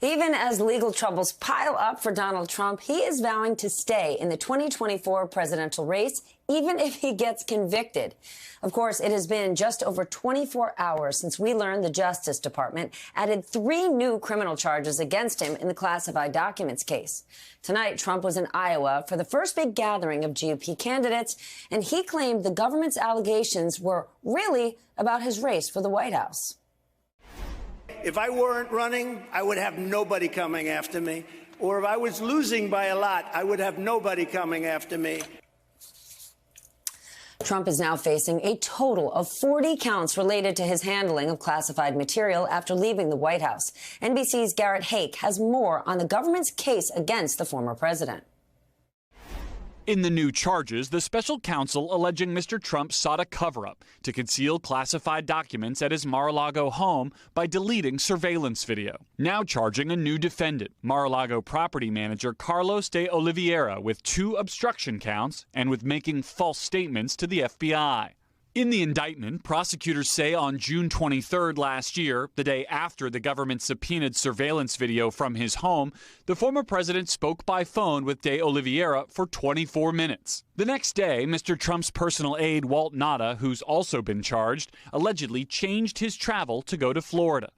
Even as legal troubles pile up for Donald Trump, he is vowing to stay in the 2024 presidential race, even if he gets convicted. Of course, it has been just over 24 hours since we learned the Justice Department added 3 new criminal charges against him in the classified documents case. Tonight, Trump was in Iowa for the first big gathering of GOP candidates, and he claimed the government's allegations were really about his race for the White House. If I weren't running, I would have nobody coming after me. Or if I was losing by a lot, I would have nobody coming after me. Trump is now facing a total of 40 counts related to his handling of classified material after leaving the White House. NBC's Garrett Haake has more on the government's case against the former president. In the new charges, the special counsel alleging Mr. Trump sought a cover-up to conceal classified documents at his Mar-a-Lago home by deleting surveillance video. Now charging a new defendant, Mar-a-Lago property manager Carlos de Oliveira, with 2 obstruction counts and with making false statements to the FBI. In the indictment, prosecutors say on June 23rd last year, the day after the government subpoenaed surveillance video from his home, the former president spoke by phone with de Oliveira for 24 minutes. The next day, Mr. Trump's personal aide, Walt Nauta, who's also been charged, allegedly changed his travel to go to Florida.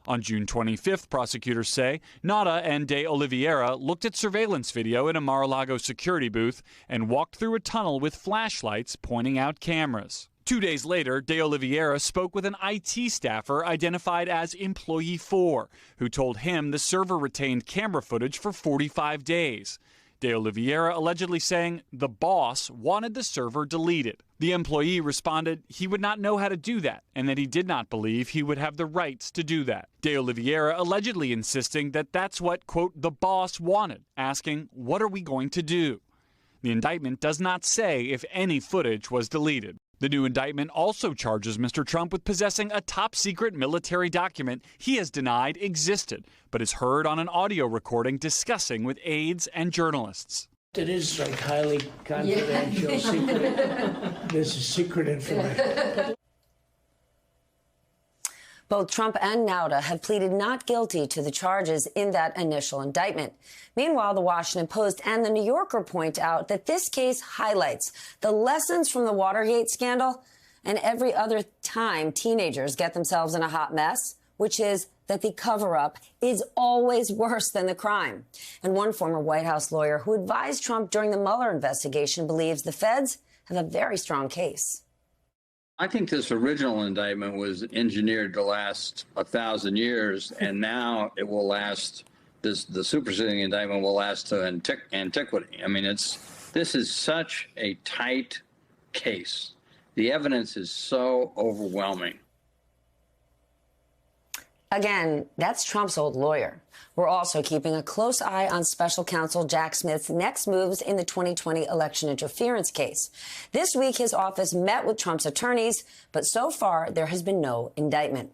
On June 25th, prosecutors say, Nauta and de Oliveira looked at surveillance video in a Mar-a-Lago security booth and walked through a tunnel with flashlights pointing out cameras. 2 days later, de Oliveira spoke with an IT staffer identified as Employee 4, who told him the server retained camera footage for 45 days. De Oliveira allegedly saying the boss wanted the server deleted. The employee responded he would not know how to do that and that he did not believe he would have the rights to do that. De Oliveira allegedly insisting that that's what, quote, the boss wanted, asking, what are we going to do? The indictment does not say if any footage was deleted. The new indictment also charges Mr. Trump with possessing a top-secret military document he has denied existed, but is heard on an audio recording discussing with aides and journalists. It is like highly confidential, secret. This is secret information. Both Trump and Nauta have pleaded not guilty to the charges in that initial indictment. Meanwhile, the Washington Post and the New Yorker point out that this case highlights the lessons from the Watergate scandal and every other time teenagers get themselves in a hot mess, which is that the cover-up is always worse than the crime. And one former White House lawyer who advised Trump during the Mueller investigation believes the feds have a very strong case. I think this original indictment was engineered to last 1,000 years, and now it will last. The superseding indictment will last to antiquity. I mean, this is such a tight case. The evidence is so overwhelming. Again, that's Trump's old lawyer. We're also keeping a close eye on special counsel Jack Smith's next moves in the 2020 election interference case. This week, his office met with Trump's attorneys, but so far there has been no indictment.